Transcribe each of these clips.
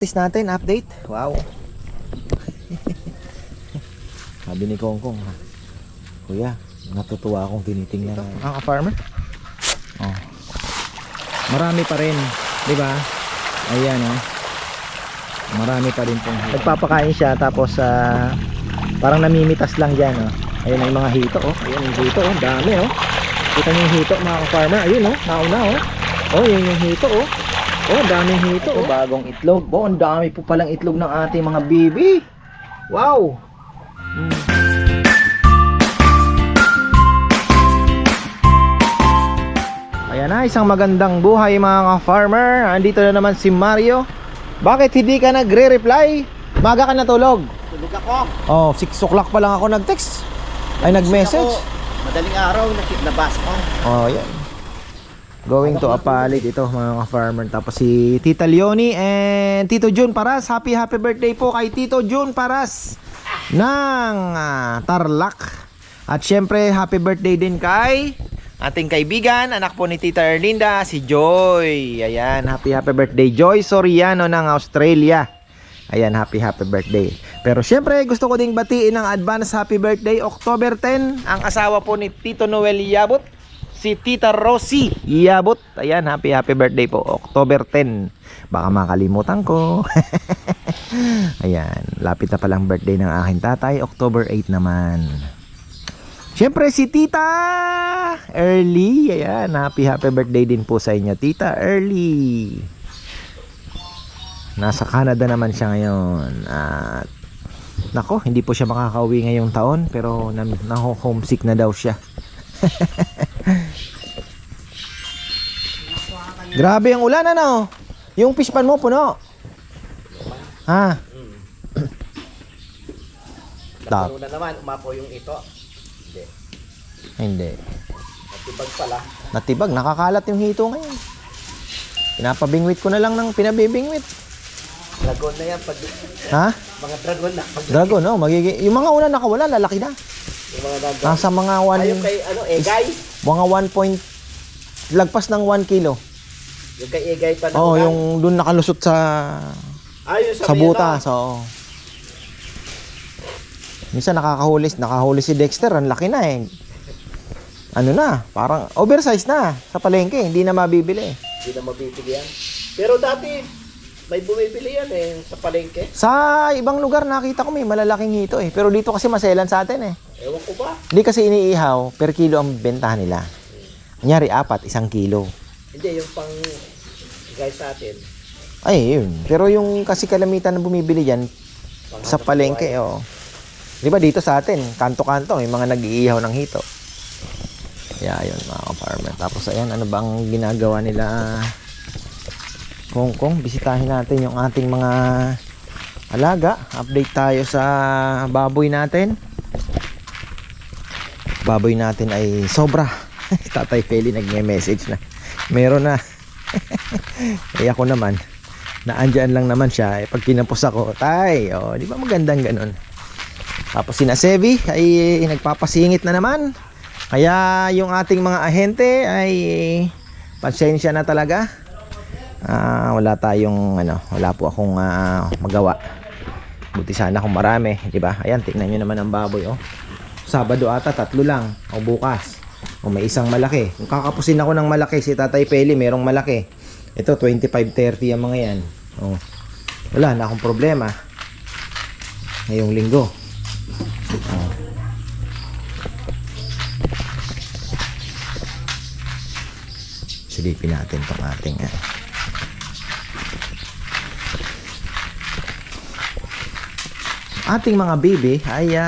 Test natin, update. Wow. Sabi ni Kongkong, kuya, natutuwa akong tinitingnan. Ang farmer. Oh. Marami pa rin, 'di ba? Ayan oh. Marami pa rin pong. Nagpapakain siya tapos parang namimitas lang diyan oh. Ayun ang mga hito oh. Ayun yung hito oh, dami oh. Kita niyo yung hito mga farmer. Ayun oh, nauna oh. Oh, yun yung hito oh. Oh, daming hito oh. Bagong itlog. Oh, ang dami po palang itlog ng ating mga bibi. Wow. Ayan na, isang magandang buhay mga ka-farmer. Andito na naman si Mario. Bakit hindi ka nagre-reply? Maga ka natulog. Tulog ako. Oh, 6 o'clock pa lang ako nag-text. Ay, nag-message. Madaling araw, nabasa ko. Oh, yan. Going to Apalit ito mga ka-farmer. Tapos si Tita Leonie and Tito Jun Paras. Happy birthday po kay Tito Jun Paras ng Tarlac. At syempre happy birthday din kay ating kaibigan, anak po ni Tita Erlinda, si Joy. Ayan, happy birthday Joy Soriano ng Australia. Ayan, happy birthday. Pero syempre gusto ko ding batiin ng advance happy birthday October 10 ang asawa po ni Tito Noel Yabot, si Tita Rosie Yabot. Ayan, happy birthday po October 10. Baka makalimutan ko. Ayan, lapit na palang birthday ng aking tatay, October 8 naman. Siyempre si Tita Early. Ayan, happy birthday din po sa inyo Tita Early. Nasa Canada naman siya ngayon. At nako, hindi po siya makakauwi ngayong taon, pero na-homesick na daw siya. Grabe ang ulan ano. Yung fish pan mo puno. Ha? Napuno na naman, umapo yung ito. Hindi. Natibag pala. Natibag, nakakalat yung hito ngayon. Pinapabingwit ko na lang ng pinabibingwit. Dragon na yan pag... Ha? Mga dragon na. Dragon, oh, magiging yung mga una nakawala, lalaki na. Yung mga dragon. Nasa mga 1 Ayun kay, egay. mga 1 lagpas ng 1 kilo. Yung kay egay pa na. Oh, yung doon nakalusot sa ayun sa butas, oo. Minsan nakahuli si Dexter, ang laki na eh. Ano na, parang oversize na sa palengke, hindi na mabibili. Hindi na mabibili yan. Pero dati, may bumibili yan eh, sa palengke. Sa ibang lugar nakita ko may malalaking hito eh. Pero dito kasi maselan sa atin eh. Ewan ko ba? Hindi kasi iniihaw, per kilo ang bentahan nila. Kunyari 4, 1 kilo. Hindi, yung pang guys sa atin. Ay, yun. Pero yung kasi kalamitan na bumibili dyan, sa palengke, oh. Di ba dito sa atin, kanto-kanto, may mga nag-iihaw ng hito. Kaya yun mga ka-farmer. Tapos ayan, ano bang ginagawa nila Kongkong? Bisitahin natin yung ating mga alaga. Update tayo sa baboy natin. Baboy natin ay sobra. Tatay Feli nagme-message na. Meron na. Eh ako naman, naandyan lang naman siya. Pag kinapos ako, tay, oh, di ba magandang ganun? Tapos si Nasevi ay nagpapasingit na naman. Kaya yung ating mga ahente ay pasensya na talaga. Wala tayong wala po akong magawa. Buti sana kung marami, di ba? Ayan, tingnan niyo naman ang baboy oh. Sabado ata 3 lang o bukas. O may isang malaki. Kung kakapusin ako ng malaki si Tatay Peli, merong malaki. Ito 25-30 ang mga yan. Oh. Wala na akong problema. Ngayong linggo. Oh. Silipin natin itong ating ating mga baby ay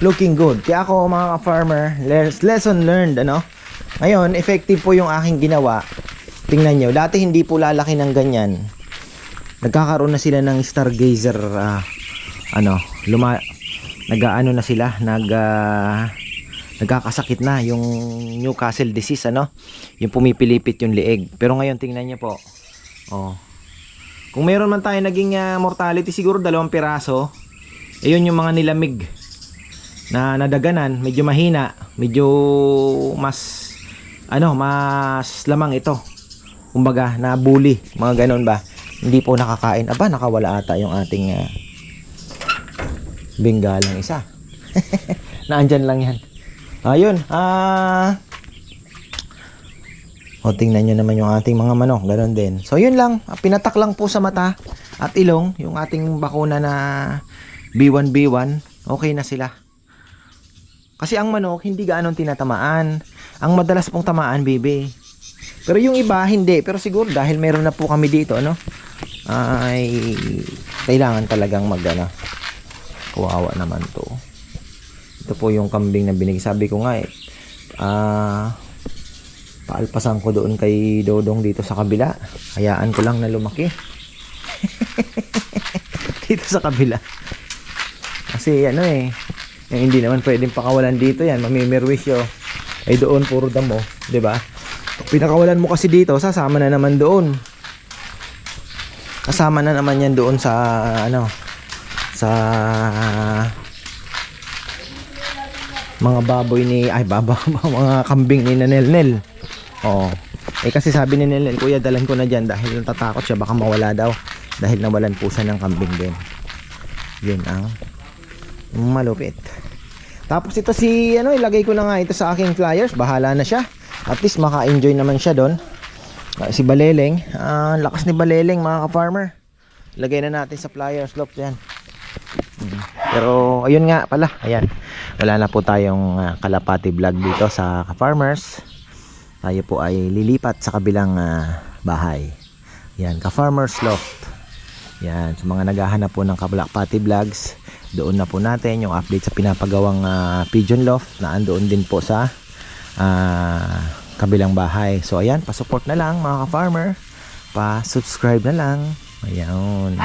looking good. Kaya ako mga farmer, lesson learned ano. Ngayon, effective po yung aking ginawa. Tingnan nyo, dati hindi po lalaki ng ganyan. Nagkakaroon na sila ng stargazer nag-aano na sila, nagkakasakit na yung Newcastle disease ano, yung pumipilipit yung lieg. Pero ngayon tingnan niyo po, oh, kung meron man tayo naging mortality siguro 2 piraso, ayun yung mga nilamig na nadaganan, medyo mahina, medyo mas mas lamang ito, kumbaga na bully, mga ganon ba. Hindi po nakakain. Aba, nakawala ata yung ating Bengalang isa. Naandyan lang yan. Ayun. O, tingnan nyo naman yung ating mga manok. Ganon din. So, yun lang. Pinatak lang po sa mata at ilong. Yung ating bakuna na B1B1. Okay na sila. Kasi ang manok, hindi gaanong tinatamaan. Ang madalas pong tamaan, baby. Pero yung iba, hindi. Pero siguro, dahil meron na po kami dito, ano, ay kailangan talagang kawawa naman to. Ito po yung kambing na binigay. Sabi ko nga paalpasan ko doon kay Dodong dito sa kabila. Hayaan ko lang na lumaki. Dito sa kabila. Kasi hindi naman pwedeng pakawalan dito yan. Mamimirwisyo. Ay doon puro damo, 'di ba? Pinakawalan mo kasi dito, sasama na naman doon. Kasama na naman yan doon sa sa mga baboy mga kambing ni Nenel. Oo. Kasi sabi ni Nenel, kuya, dalan ko na diyan dahil natatakot siya baka mawala daw dahil nawalan po siya ng kambing din. Yun ang malupit. Tapos ito ilagay ko na nga ito sa aking flyers, bahala na siya. At least maka-enjoy naman siya doon. Si Baleleng, lakas ni Baleleng mga ka-farmer. Lagay na natin sa flyers loop yan. Pero ayun nga pala, ayan. Wala na po tayong kalapati vlog dito sa ka-farmers. Tayo po ay lilipat sa kabilang bahay. Yan, ka-farmers loft. Yan, sa mga naghahanap po ng kalapati vlogs, doon na po natin yung update sa pinapagawang pigeon loft na andoon din po sa kabilang bahay. So ayan, pa-support na lang mga ka-farmer, pa-subscribe na lang. Ayan.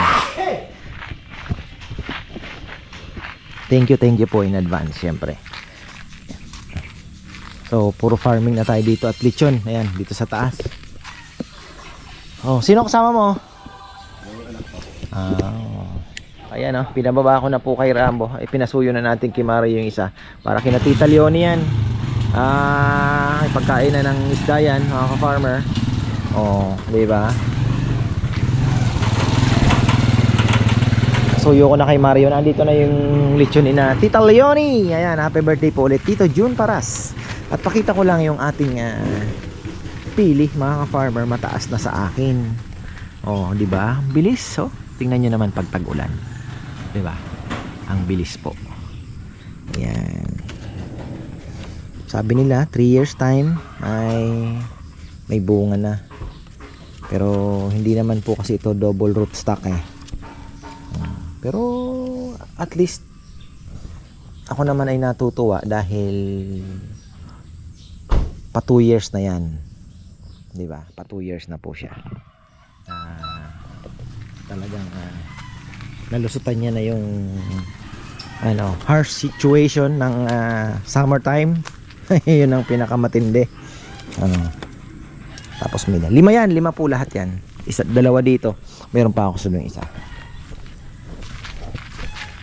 Thank you po in advance syempre. So puro farming na tayo dito at lechon. Ayan, dito sa taas. Oh, sino kasama mo? Ayan pinababa ko na po kay Rambo. Pinasuyo na natin kay Mari yung isa para kina Tita Leonie yan. Pagkain na ng isda yan mga ka-farmer. Diba? Suyo ko na kay Mario. Nandito na yung lechon ni na Tita Leonie. Ayan, happy birthday po ulit Tito June Paras. At pakita ko lang yung ating pili mga ka-farmer, mataas na sa akin. Diba? Bilis. Tingnan nyo naman pag tag-ulan. Diba? Ang bilis po. Ayan. Sabi nila 3 years time ay may bunga na. Pero hindi naman po kasi ito double root stock Pero at least ako naman ay natutuwa dahil pa 2 years na yan. 'Di ba? Pa 2 years na po siya. Talagang nalusutan niya na yung harsh situation ng summertime. Yun ang pinakamatindi. Tapos may 5 yan, 5 po lahat yan. Dalawa dito. Meron pa ako sa yung isa.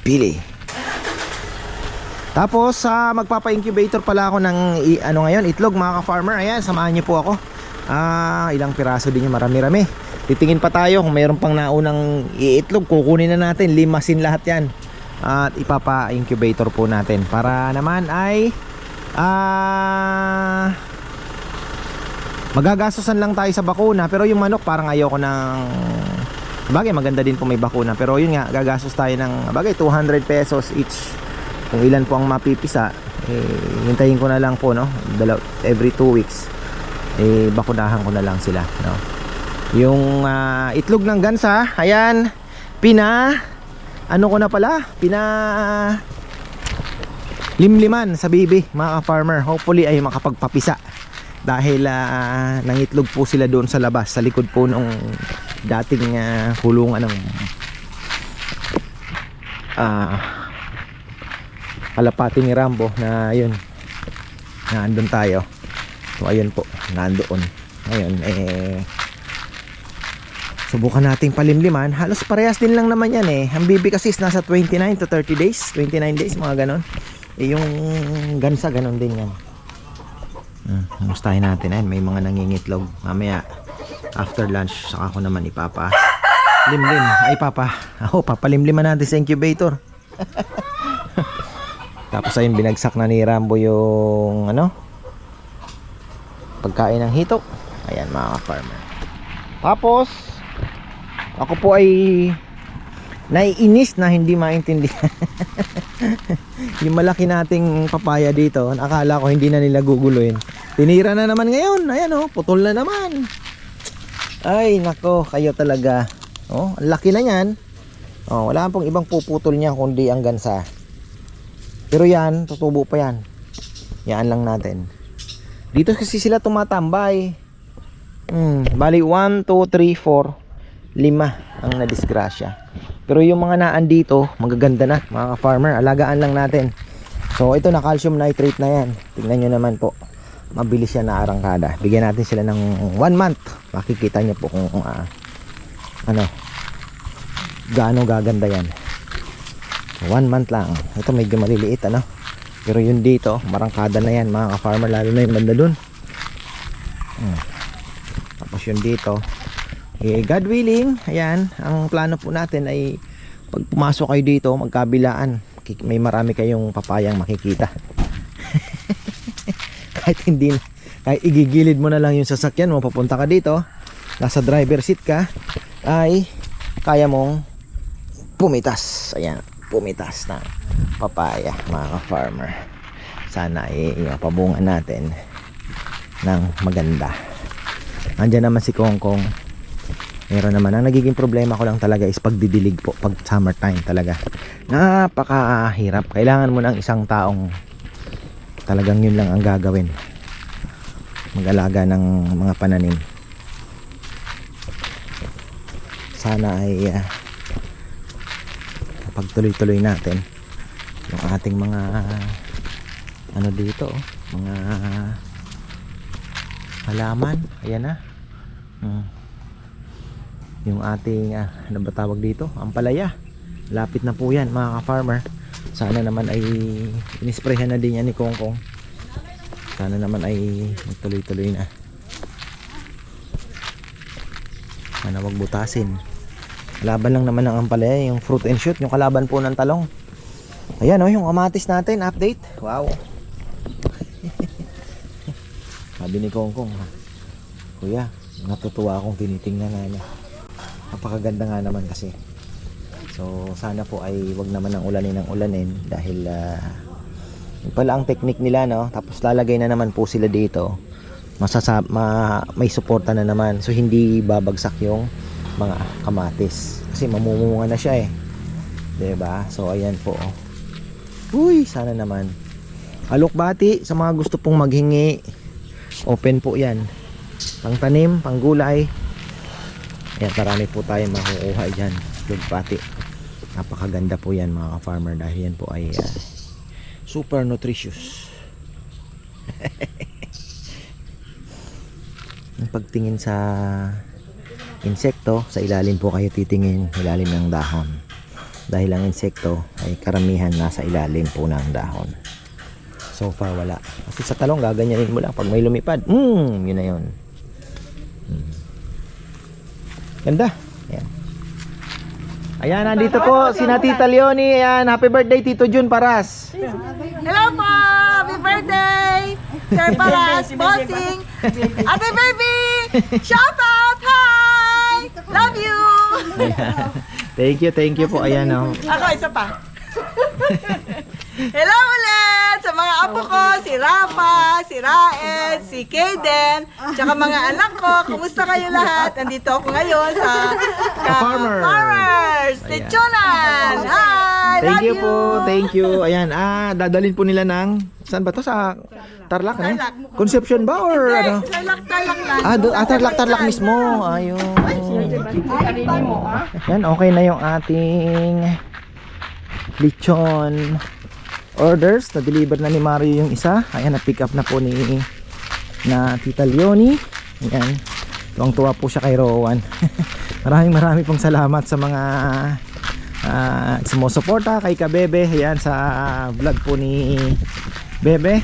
Pili. Tapos magpapa-incubator pala ako ng ngayon, itlog mga ka-farmer. Ayan, samahan niyo po ako. Ilang piraso din yung marami-rami. Titingin pa tayo kung mayroon pang naunang iitlog, kukunin na natin, limasin lahat yan. At ipapa-incubator po natin para naman ay magagastosan lang tayo sa bakuna. Pero yung manok parang ayoko ng bagay, maganda din po may bakuna. Pero yun nga, gagastos tayo ng bagay 200 pesos each. Kung ilan po ang mapipisa, hintayin ko na lang po every 2 weeks bakunahan ko na lang sila Yung itlog ng gansa, ayan, limliman sa bibi mga farmer. Hopefully ay makapagpapisa dahil nangitlog po sila doon sa labas sa likod po nung dating kulungan ng kalapati ni Rambo na yun, naandun tayo. So ayun po, nandoon. Ngayon subukan nating palimliman. Halos parehas din lang naman yan Ang bibi kasi is nasa 29 to 30 days 29 days mga ganon. Yung gansa ganon din yan. Mustahin natin may mga nangingitlog. Mamaya after lunch saka ko naman Limlim. Ay papa. Papalimliman natin sa incubator. Tapos ayun, binagsak na ni Rambo yung ano, pagkain ng hito. Ayan mga farmer. Tapos ako po ay naiinis na hindi maintindihan. Yung malaki nating papaya dito, akala ko hindi na nila guguluhin. Tinira na naman ngayon. Ayan oh, putol na naman. Ay nako, kayo talaga. Oh, ang laki na yan. Oh, wala pong ibang puputol niya kundi ang gansa. Pero yan, tutubo pa yan. Yan lang natin. Dito kasi sila tumatambay. Bali 1, 2, 3, 4 5 ang nadisgrasya. Pero yung mga naan dito, magaganda na mga farmer. Alagaan lang natin. So ito na calcium nitrate na yan. Tingnan nyo naman po. Mabilis yan na arangkada. Bigyan natin sila ng 1 month. Makikita nyo po kung ano, gaano gaganda yan. 1 month lang. Ito medyo maliliit ano. Pero yun dito, marangkada na yan mga farmer. Lalo na yung banda dun. Tapos yun dito, God willing, ayan, ang plano po natin ay pag pumasok kayo dito, magkabilaan, may marami kayong papayang makikita. Kahit igigilid mo na lang yung sasakyan mo, papunta ka dito, nasa driver seat ka, ay kaya mong pumitas. Ayan, pumitas ng papaya mga farmer. Sana ay pabungan natin ng maganda. Andiyan naman si Kongkong. Meron naman. Ang nagiging problema ko lang talaga is pagdidilig po pag summertime talaga. Napakahirap. Kailangan mo ng isang taong talagang yun lang ang gagawin. Mag-alaga ng mga pananim. Sana ay pagtuloy-tuloy natin yung ating mga ano dito, mga halaman. Ayan na. Yung ating ano ba tawag dito, ampalaya. Lapit na po yan mga ka-farmer. Sana naman ay inisprayhan na din yan ni Kongkong. Sana naman ay magtuloy-tuloy na. Sana wag butasin. Laban lang naman ng ampalaya, yung fruit and shoot, yung kalaban po ng talong. Ayan oh, yung kamatis natin, update. Wow. Sabi ni Kongkong, kuya, natutuwa akong tinitingnan nga niya. Napakaganda nga naman kasi. So sana po ay wag naman ng ulanin dahil yun pala ang technique nila no. Tapos lalagay na naman po sila dito. May suporta na naman. So hindi babagsak yung mga kamatis. Kasi mamumunga na siya eh. 'Di ba? So ayan po. Uy, sana naman. Alokbati sa mga gusto pong maghingi. Open po 'yan. Pangtanim, panggulay. Ayan, marami po tayong makukuha diyan. Alokbati. Napakaganda po 'yan mga farmer dahil yan po ay super nutritious. Ang pagtingin sa insekto, sa ilalim po kayo titingin, ilalim ng dahon. Dahil ang insekto ay karamihan nasa ilalim po ng dahon. So far wala. Kasi sa talong gaganyanin mo lang pag may lumipad. Yun na yun. Ganda. Ayan. Ayan, nandito po si Tita Leonie. Ayan, happy birthday Tito Jun Paras. Hello po! Happy birthday! Sir Paras, bossing! Ate baby! Shout out! Hi! Love you! Ayan. Thank you po. Ayan oh. Ako, isa pa. Hello ulit sa mga apo ko, si Rafa, si Raed, si Kaden, tsaka mga anak ko. Kumusta kayo lahat? Nandito ako ngayon sa Farmers! Lechonan! Hi! Thank Love you po. Thank you. Ayan, dadalhin po nila ng saan ba to? Sa Tarlac, ano? Tarlac. Conception ba or ano? Tarlac lang. Tarlac mismo. Ayun. Yan, okay na yung ating lechon orders. Na-deliver na ni Mario yung isa. Ayan, na-pick up na po ni Tita Leonie. Ayan. Tuwang-tuwa po siya kay Rowan. Maraming pong salamat sa mga sumusuporta kay Kabebe. Ayan, sa vlog po ni Bebe.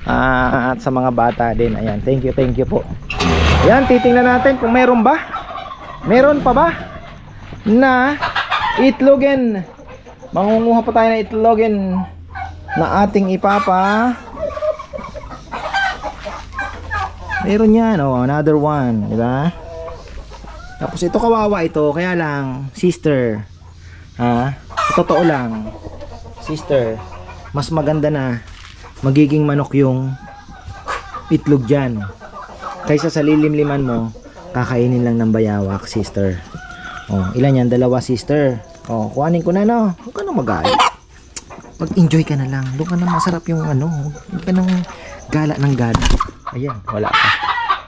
At sa mga bata din. Ayan, thank you po. Ayan, titingnan natin kung meron ba. Meron pa ba? na itlogin. Mangunguha pa tayo ng itlogin na ating ipapa. Meron yan, oh, another one, di ba? Tapos ito kawawa ito, kaya lang, sister. Ha? Totoo lang. Sister, mas maganda na magiging manok yung itlog dyan. Kaysa sa lilimliman mo, kakainin lang ng bayawak, sister. Oh, ilan yan? 2, sister. Oh, kuhanin ko na, no? Huwag ka na magalit. Mag-enjoy ka na lang. Doon ka na masarap yung ano. Huwag ka nang gala ng gala. Ayan, wala pa.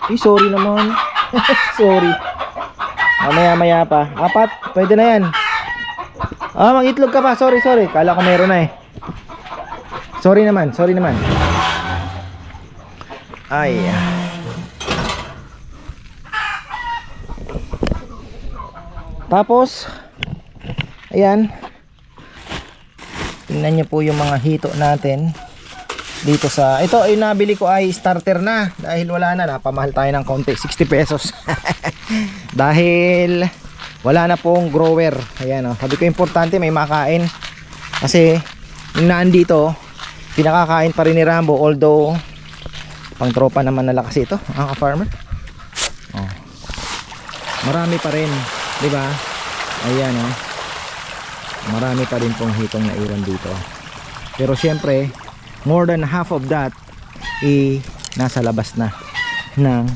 Eh, sorry naman. Sorry. Maya pa. 4, pwede na yan. Ah, mag-itlog ka pa. Sorry. Kala ko meron na eh. Sorry naman. Ay. Tapos, ayan. Tingnan nyo po yung mga hito natin. Dito sa, ito ay nabili ko ay starter na. Dahil wala na, napamahal tayo ng konti. 60 pesos. Dahil wala na pong grower. Ayan o. Sabi ko importante may makain. Kasi yung naandito, pinakakain pa rin ni Rambo. Although, pang tropa naman nala kasi ito. Ang farmer. Oh. Marami pa rin. Diba? Ayan o. Marami pa rin pong hitong naiwan dito. Pero syempre, more than half of that nasa labas na ng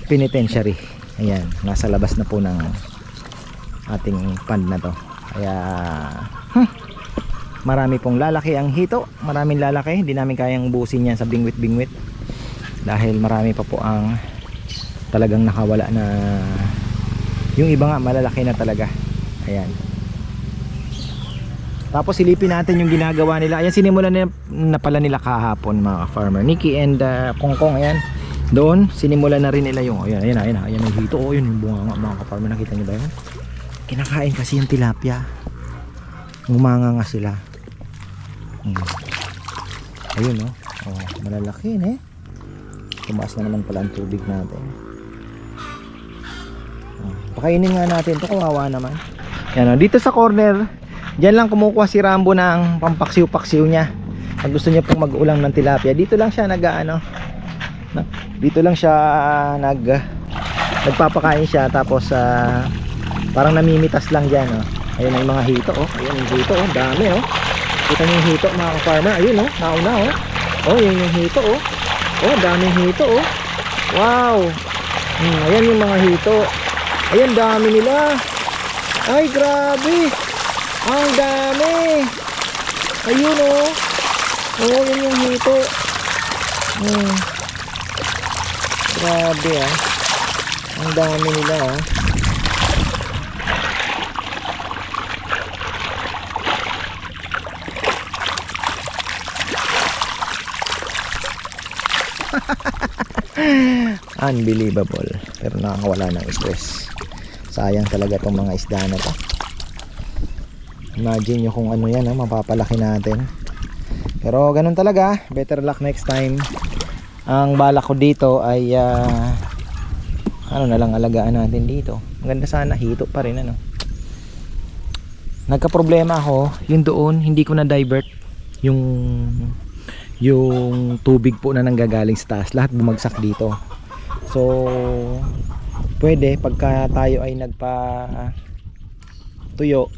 penitentiary. Ayan, nasa labas na po ng ating pond na to. Kaya marami pong lalaki ang hito. Maraming lalaki. Hindi namin kayang buusin yan sa bingwit dahil marami pa po ang talagang nakawala na. Yung iba nga malalaki na talaga. Ayan. Tapos silipin natin yung ginagawa nila. Ayan, sinimulan na pala nila kahapon mga farmer. Nikki and Kongkong, ayan. Doon, sinimulan na rin nila yung, ayan yung hito. Oh, yun yung bunga nga mga farmer. Nakita nyo ba yun? Kinakain kasi yung tilapia. Ngumanga nga sila. Ayun, oh. Oh, malalaki eh. Tumaas na naman pala ang tubig natin. Oh, pakainin nga natin ito, kawawa naman. Yan, oh. Dito sa corner, diyan lang kumukuha si Rambo ng pampaksiw-paksiw niya. Pag gusto niya pong mag-ulang ng tilapia, dito lang siya nagpapakain siya. Tapos parang namimitas lang diyan, oh. Ayun ang mga hito, oh. Ayun yung hito, oh. Dami, oh. Kita niyo yung hito mga farmer. Ayun, oh. Nauna, oh. Oh, yun yung hito, oh. Oh, daming hito, oh. Wow. Ayan yung mga hito. Ayan, dami nila. Ay, grabe. Ang dami. Ayun, oh. Oh, yun yung hito. Grabe, ah. Ang dami nila, ah. Unbelievable. Pero nakakawala ng stress. Sayang talaga tong mga isda na to. Imagine nyo kung ano yan, mapapalaki natin. Pero ganun talaga. Better luck next time. Ang balak ko dito ay ano na lang alagaan natin dito. Maganda sana, hito pa rin, ano. Nagka-problema ako, yung doon hindi ko na divert yung tubig po na nanggagaling sa taas, lahat bumagsak dito. So pwede pagka tayo ay nagpa tuyo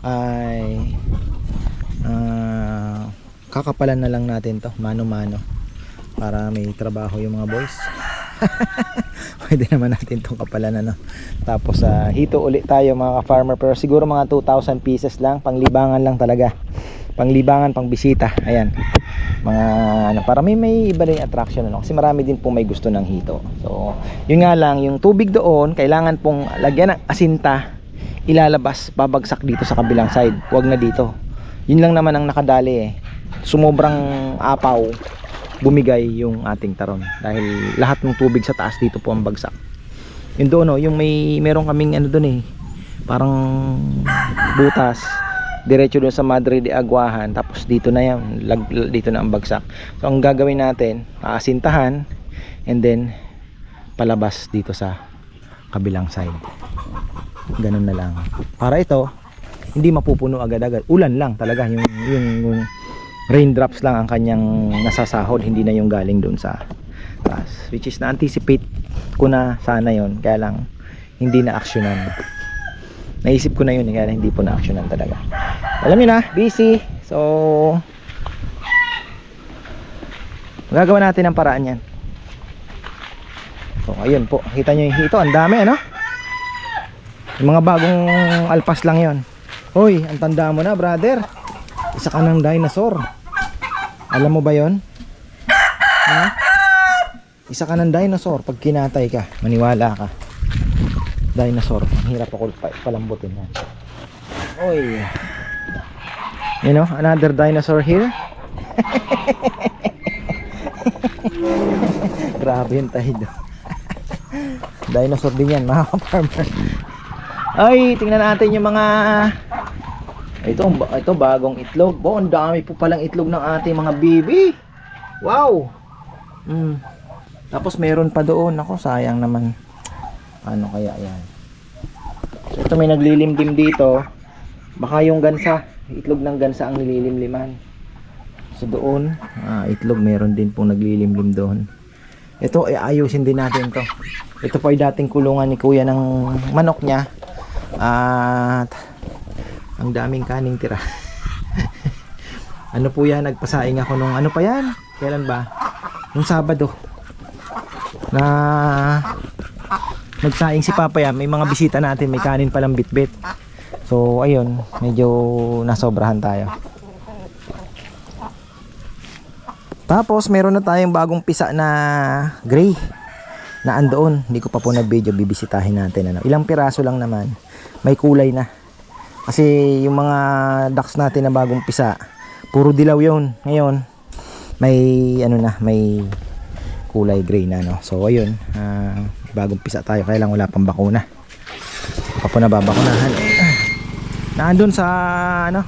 ay kakapalan na lang natin to mano-mano para may trabaho yung mga boys. Pwede naman natin itong kapalan, ano. Tapos hito ulit tayo mga ka-farmer, pero siguro mga 2,000 pieces lang, panglibangan lang talaga, panglibangan, pang bisita. Ayan, mga ano, para may iba rin attraction, ano, kasi marami din po may gusto ng hito. So yun nga lang, yung tubig doon kailangan pong lagyan ng asinta, ilalabas, babagsak dito sa kabilang side, huwag na dito. Yun lang naman ang nakadali, eh. Sumobrang apaw, bumigay yung ating taron dahil lahat ng tubig sa taas dito po ang bagsak. Yun doon, no, yung meron kaming ano doon, eh, parang butas diretso doon sa Madre de Aguahan, tapos dito na yan, dito na ang bagsak. So ang gagawin natin, aasintahan and then palabas dito sa kabilang side. Ganun na lang. Para ito, hindi mapupuno agad-agad. Ulan lang talaga, yung raindrops lang ang kanyang nasasahod, hindi na yung galing doon sa taas. Which is na-anticipate ko na sana yon, kaya lang hindi na aksyonan. Naisip ko na yun, kaya hindi po na aksyonan talaga. Alam niyo na, busy. So magagawa natin ang paraan yan. So ayun po, kita nyo ito, ang dami ano. Yung mga bagong alpas lang yon. Hoy, ang tanda mo na brother, isa ka ng dinosaur. Alam mo ba yon? Ha? Isa ka ng dinosaur pag kinatay ka, maniwala ka. Dinosaur, ang hirap ako palambutin yan. Hoy, you know, another dinosaur here. Grabe yung tayo. Dinosaur din yan mga farmer. Ay, tingnan natin yung mga ito bagong itlog. Oh, ang dami po palang itlog ng ating mga bibi. Wow. Tapos meron pa doon. Ako, sayang naman. Ano kaya yan? So, ito may naglilimlim dito. Baka yung gansa, itlog ng gansa ang nililimliman. So doon, itlog meron din pong naglilimlim doon. Ito ay ayusin din natin to. Ito po ay dating kulungan ni kuya ng manok niya. At ang daming kaning tira. Ano po yan, nagpasaing ako nung ano pa yan? Kailan ba? Nung Sabado. Na nagsaing si Papa yan, may mga bisita natin, may kanin palang bitbit. So ayun, medyo nasobrahan tayo. Tapos meron na tayong bagong pisa na gray na andoon. Hindi ko pa po nag-video, bibisitahin natin ano. Ilang piraso lang naman. May kulay na. Kasi yung mga ducks natin na bagong pisa, puro dilaw 'yon. Ngayon, may ano na, may kulay gray na no. So ayun, bagong pisa tayo, kaya lang wala pang bakuna. Pa po nababakunahan. Naandun sa ano,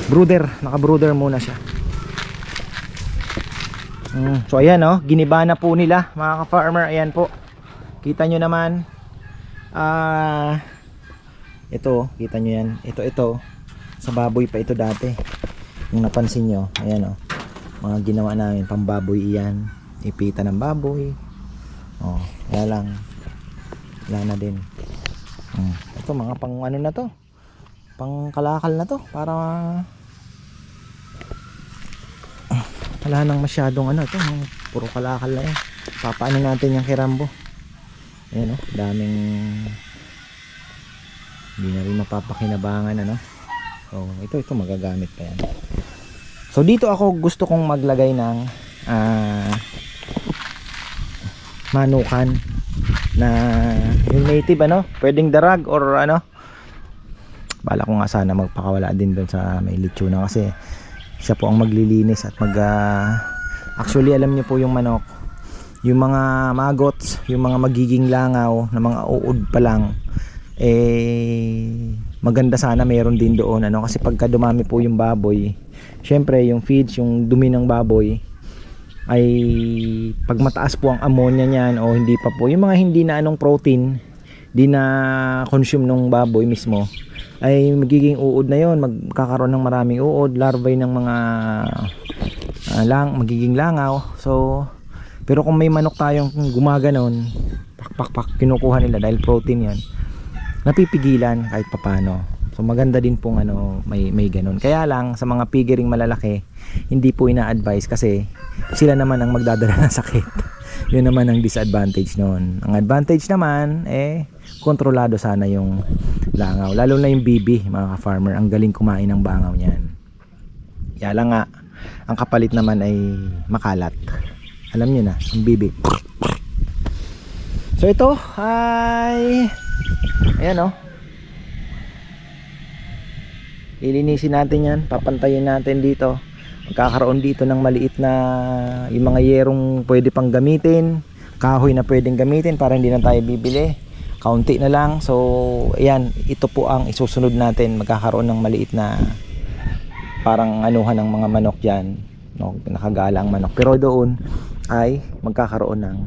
brooder, naka-brooder muna siya. So ayan oh, giniba na po nila mga ka-farmer. Ayan po, kita nyo naman. Ito, kita nyo yan. Ito sa baboy pa ito dati. Yung napansin nyo, ayan oh, mga ginawa namin pambaboy iyan. Ipita ng baboy. Oh, kaya lang wala na din. Ito mga pang ano na to, pang kalakal na to, para wala nang masyadong ano, ito puro kalakal na yan. Papaano natin yung kirambo. Ayan o, daming hindi na rin mapapakinabangan ano. So ito magagamit pa yan. So dito ako gusto kong maglagay ng manukan na yung native ano, pwedeng darag or ano. Bala ko nga sana magpakawala din doon sa may lechona, kasi siya po ang maglilinis at actually alam niyo po yung manok, yung mga magots, yung mga magiging langaw na mga uod pa lang, maganda sana meron din doon ano, kasi pagka dumami po yung baboy, syempre yung feeds, yung dumi ng baboy ay pag mataas po ang ammonia niyan o hindi pa po, yung mga hindi na anong protein, di na consume ng baboy mismo, ay magiging uod na yon, magkakaroon ng maraming uod, larvae ng mga magiging langaw. So pero kung may manok tayong gumaganon, pak kinukuha nila dahil protein yan, napipigilan kahit papano. So maganda din pong ano, may ganon. Kaya lang sa mga pigering malalaki, hindi po ina-advise kasi sila naman ang magdadala ng sakit. Yun naman ang disadvantage noon. Ang advantage naman kontrolado sana yung langaw, lalo na yung bibi mga ka-farmer, ang galing kumain ng bangaw niyan. Kaya lang nga, ang kapalit naman ay makalat. Alam niyo na, ang bibi. So ito ay ayan oh, lilinisin natin yan, papantayin natin dito. Magkakaroon dito ng maliit na yung mga yerong pwede pang gamitin, kahoy na pwedeng gamitin para hindi na tayo bibili, kaunti na lang. So ayan, ito po ang isusunod natin. Magkakaroon ng maliit na parang anuhan ng mga manok dyan no? Nakagala ang manok, pero doon ay magkakaroon ng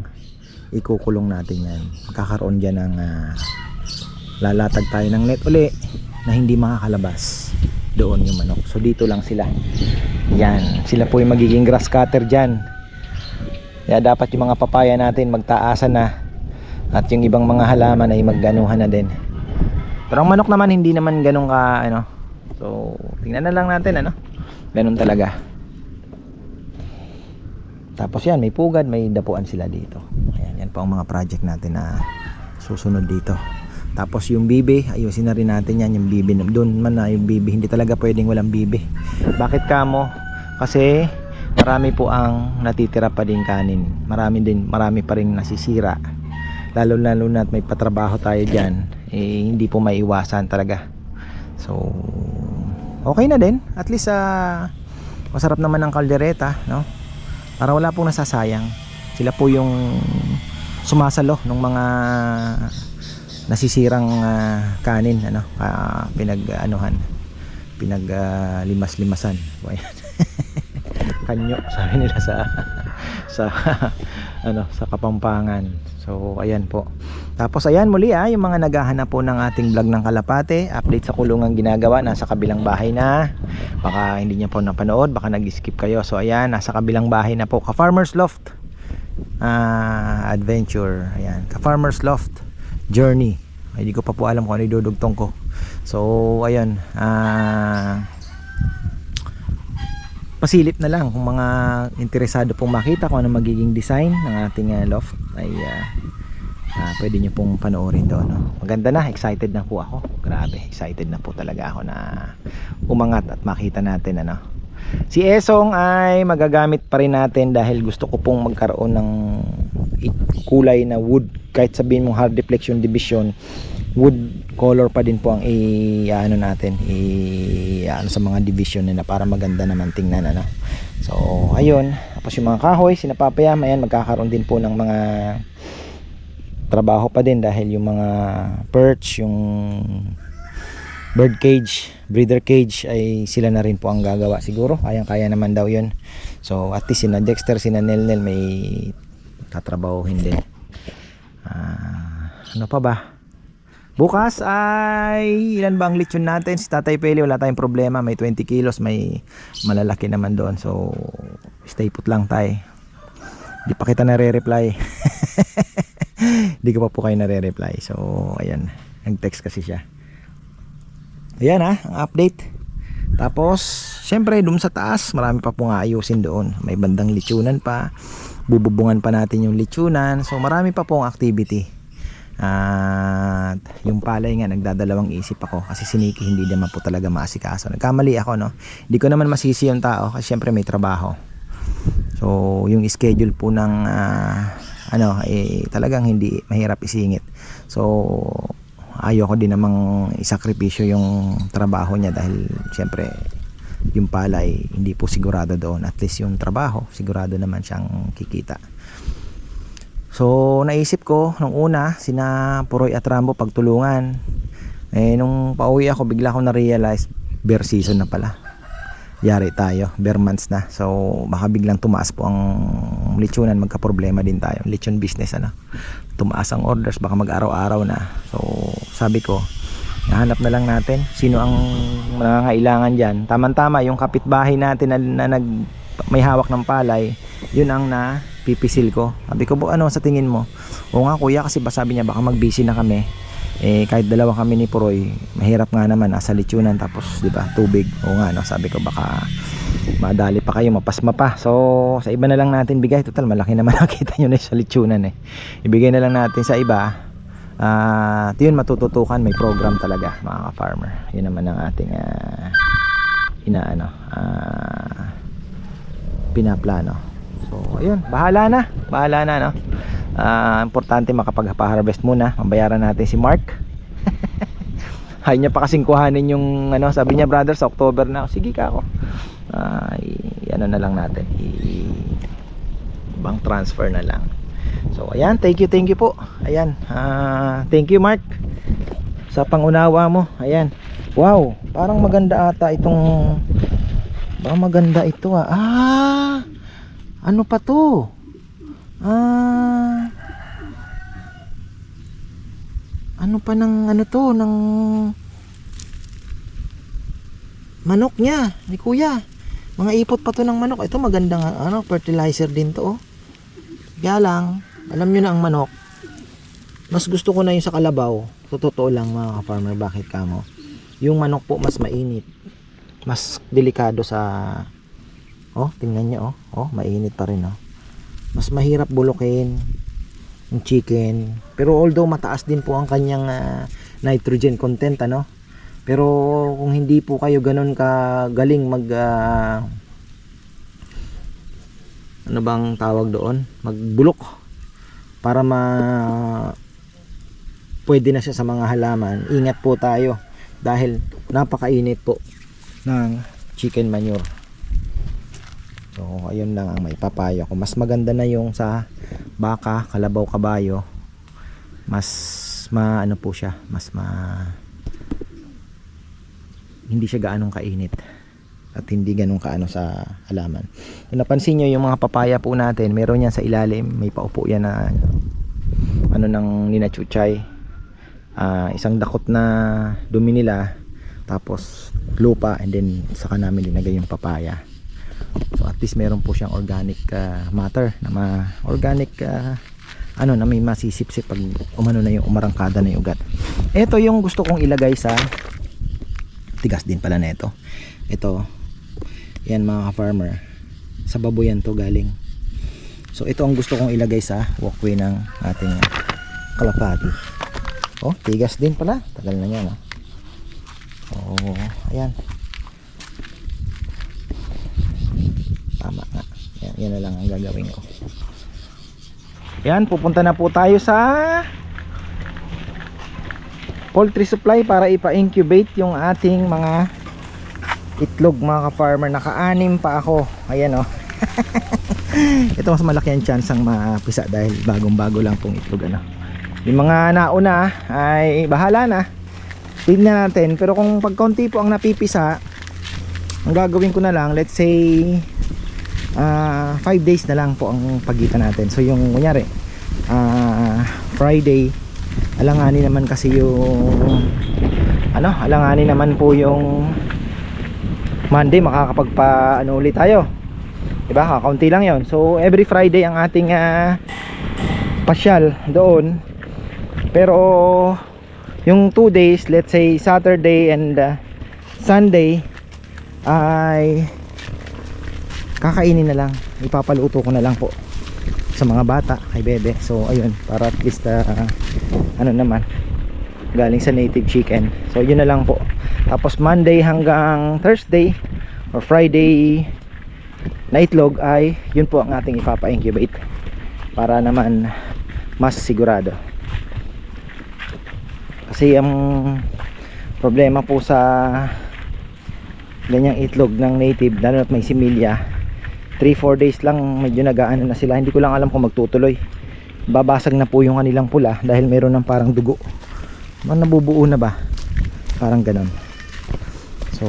ikukulong natin yan. Kakaroon dyan ng lalatag tayo ng net uli na hindi makakalabas doon yung manok. So dito lang sila. Yan, sila po yung magiging grass cutter dyan. Kaya dapat yung mga papaya natin magtaasan na, at yung ibang mga halaman ay magganuhan na din. Pero ang manok naman hindi naman ganun ka ano. So tingnan na lang natin ano. Ganun talaga. Tapos yan, may pugad, may dapuan sila dito. Ayan, yan po ang mga project natin na susunod dito. Tapos yung bibi, ayusin na rin natin yan. Yung bibi, doon man na yung bibi, hindi talaga pwedeng walang bibi. Bakit kamo? Kasi marami po ang natitira pa din kanin. Marami pa rin nasisira. Lalo na at may patrabaho tayo dyan, hindi po maiwasan talaga. So okay na din, at least masarap naman ang kaldereta, no? Para wala pong nasasayang. Sila po yung sumasalo ng mga nasisirang kanin, ano, pinaglimas-limasan. Kanyo sabi nila sa sa Kapampangan. So ayan po. Tapos ayan muli yung mga naghahanap po ng ating vlog ng Kalapate, update sa kulungang ginagawa, nasa kabilang bahay na. Baka hindi niya po napanood, baka nag-skip kayo. So ayan, nasa kabilang bahay na po, Ka-Farmer's Loft Adventure. Ayan, Ka-Farmer's Loft Journey. Hindi ko pa po alam kung ano idudugtong ko. So ayan, pasilip na lang kung mga interesado pong makita kung ano magiging design ng ating loft ay pwede nyo pong panoorin doon, no? Maganda na, excited na po ako. Grabe, excited na po talaga ako na umangat at makita natin ano. Si Esong ay magagamit pa rin natin dahil gusto ko pong magkaroon ng kulay na wood. Kahit sabihin mong hard deflection division, wood color pa din po ang natin sa mga division na para maganda naman tingnan ano. So ayun, tapos yung mga kahoy sinapapayam, ayan, magkakaroon din po ng mga trabaho pa din dahil yung mga perch, yung bird cage, breeder cage ay sila na rin po ang gagawa siguro. Kaya naman daw yun. So at least sina Dexter, sina Nelnel may tatrabahuhin din. Ano pa ba? Bukas ay ilan ba ang lechon natin? Si Tatay Peli wala tayong problema, may 20 kilos, may malalaki naman doon. So stay put lang tayo. Di pa kita nare-reply. Di ko pa po kayo nare-reply. So ayan, nag-text kasi siya. Ayan ang update. Tapos syempre doon sa taas marami pa pong aayusin doon. May bandang lechonan pa, bububungan pa natin yung lechonan. So marami pa pong activity. At yung palay nga nagdadalawang isip ako kasi si Nikki hindi naman po talaga maasikaso. Nagkamali ako, no. Hindi ko naman masisi yung tao kasi syempre may trabaho. So yung schedule po ng talagang hindi mahirap isingit. So ayoko din namang isakripisyo yung trabaho niya dahil syempre yung palay hindi po sigurado doon. At least yung trabaho sigurado naman siyang kikita. So naisip ko nung una sina Puroy at Rambo pagtulungan. Nung pauwi ako bigla ko na-realize bear season na pala. Yari tayo, bear months na. So baka biglang tumaas po ang lechonan, magka-problema din tayo. Lechon business tumaas ang orders, baka mag-araw-araw na. So sabi ko nahanap na lang natin sino ang nangangailangan dyan. Tamang-tama yung kapitbahay natin na may hawak ng palay, yun ang pipisil ko. Sabi ko, ano sa tingin mo? O nga kuya, kasi sabi niya baka mag-busy na kami. Kahit dalawa kami ni Puroy, mahirap nga naman nasa lechonan tapos 'di ba, tubig. O nga no, sabi ko baka madali pa kayo, mapasma pa. So sa iba na lang natin bigay, total malaki naman nakita niyo na sa lechonan Ibigay na lang natin sa iba. Yun matututukan, may program talaga mga ka-farmer. Yun naman ang ating pinaplano. So ayun, bahala na no. Importante makapag-harvest muna. Mabayaran natin si Mark. Hay niya pa kasing kuhanin yung sabi niya brother sa October na. Sige ka ako. Na lang natin. Bank transfer na lang. So ayan, thank you po. Ayan, thank you Mark sa pangunawa mo. Ayan. Wow, parang maganda ata itong maganda ito ano pa to? ano pa ng ano to, ng manok niya ni kuya. Mga ipot pa to ng manok. Ito magandang ano, fertilizer din to, oh. Kaya lang, alam nyo na ang manok, mas gusto ko na yung sa kalabaw. So, totoo lang mga ka-farmer, bakit kamo? Yung manok po mas mainit, mas delikado sa, oh, tingnan nyo, oh, mainit pa rin, oh. Mas mahirap bulukin yung chicken, pero although mataas din po ang kanyang nitrogen content, ano, pero kung hindi po kayo ganun ka galing mag ano bang tawag doon, magbulok para pwede na siya sa mga halaman, ingat po tayo dahil napakainit po ng chicken manure. So ayun lang ang may papayo ko. Mas maganda na yung sa baka, kalabaw, kabayo, mas ano po siya, hindi siya gaanong kainit at hindi ganun kaano sa halaman. Kung napansin nyo yung mga papaya po natin, meron yan sa ilalim, may paupo yan na ano ng ninachuchay, isang dakot na dumi nila, tapos lupa, and then saka namin linagay yung papaya. So at least meron po siyang organic matter na organic ano na may masisipsip pag umano na yung umarangkada na yung ugat. Ito yung gusto kong ilagay sa tigas din pala na ito yan mga farmer, sa baboyan to galing. So ito ang gusto kong ilagay sa walkway ng ating kalapati. Oh, tigas din pala, tagal na yan, oh. Oh, ayan, tama nga, yan na lang ang gagawin ko. Yan, pupunta na po tayo sa poultry supply para ipa-incubate yung ating mga itlog mga ka-farmer. Naka-anim pa ako, ayan, oh. Ito mas malaki ang chance ang mapisa dahil bagong-bago lang pong itlog, ano. Yung mga nauna ay bahala na, tignan natin. Pero kung pag konti po ang napipisa, ang gagawin ko na lang, let's say 5 days na lang po ang pagitan natin. So yung kunyari Friday, alanganin naman kasi yung ano, alanganin naman po yung Monday, makakapagpa ano ulit tayo, diba? Kakaunti lang yon. So every Friday ang ating pasyal doon. Pero yung 2 days, let's say Saturday and Sunday, ay kakainin na lang, ipapaluto ko na lang po sa mga bata, kay bebe. So ayun, para at least ano naman, galing sa native chicken. So yun na lang po. Tapos Monday hanggang Thursday or Friday na itlog ay yun po ang ating ipapa-incubate para naman mas sigurado. Kasi ang problema po sa ganyang itlog ng native, lalo at may similya, 3-4 days lang medyo nagaano na sila. Hindi ko lang alam kung magtutuloy, babasag na po yung kanilang pula dahil meron ng parang dugo, nabubuo na ba, parang ganon. So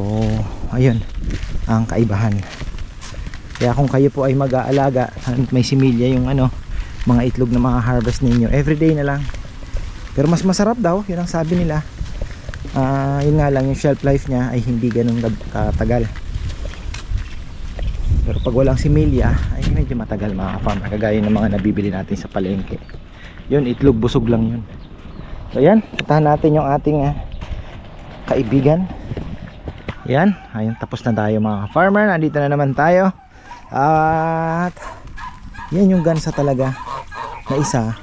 ayun ang kaibahan. Kaya kung kayo po ay mag-aalaga at may similya yung ano, mga itlog na mga harvest ninyo, everyday na lang. Pero mas masarap daw, yun ang sabi nila. Yun nga lang, yung shelf life niya ay hindi ganun katagal. Pero pag walang similya ay medyo matagal mga farmer, kagaya ng mga nabibili natin sa palengke. Yun, itlog busog lang yun. So yan, puntahan natin yung ating kaibigan. Yan, ayun, tapos na tayo mga farmer. Nandito na naman tayo. At yan yung gansa talaga na isa,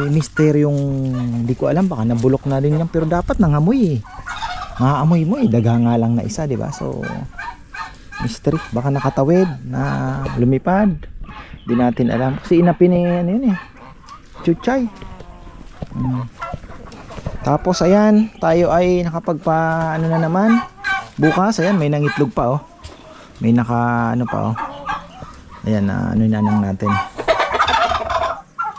misteryong hindi ko alam, baka nabulok na rin yan, pero dapat nangamoy, maamoy mo, daga nga lang na isa, diba? So mystery, baka nakatawid na lumipad, di natin alam kasi inapin ano yun chuchay. Tapos ayan, tayo ay nakapagpa ano na naman. Bukas ayan, may nangitlog pa, oh. May naka ano pa, oh. Ayan, ano na nang natin.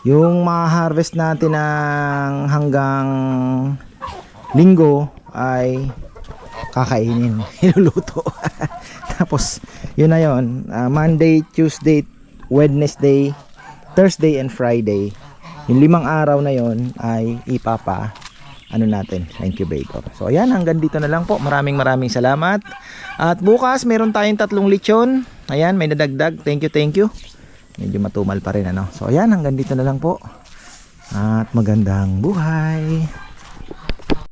Yung ma-harvest natin ng hanggang linggo ay kakainin, iluluto. Tapos yun na yun, Monday, Tuesday, Wednesday, Thursday and Friday Yung 5 araw na yon ay ano natin sa incubator. So ayan, hanggang dito na lang po. Maraming salamat. At bukas meron tayong 3 lechon. Ayan, may nadagdag. Thank you. Medyo matumal pa rin ano. So ayan, hanggang dito na lang po. At magandang buhay.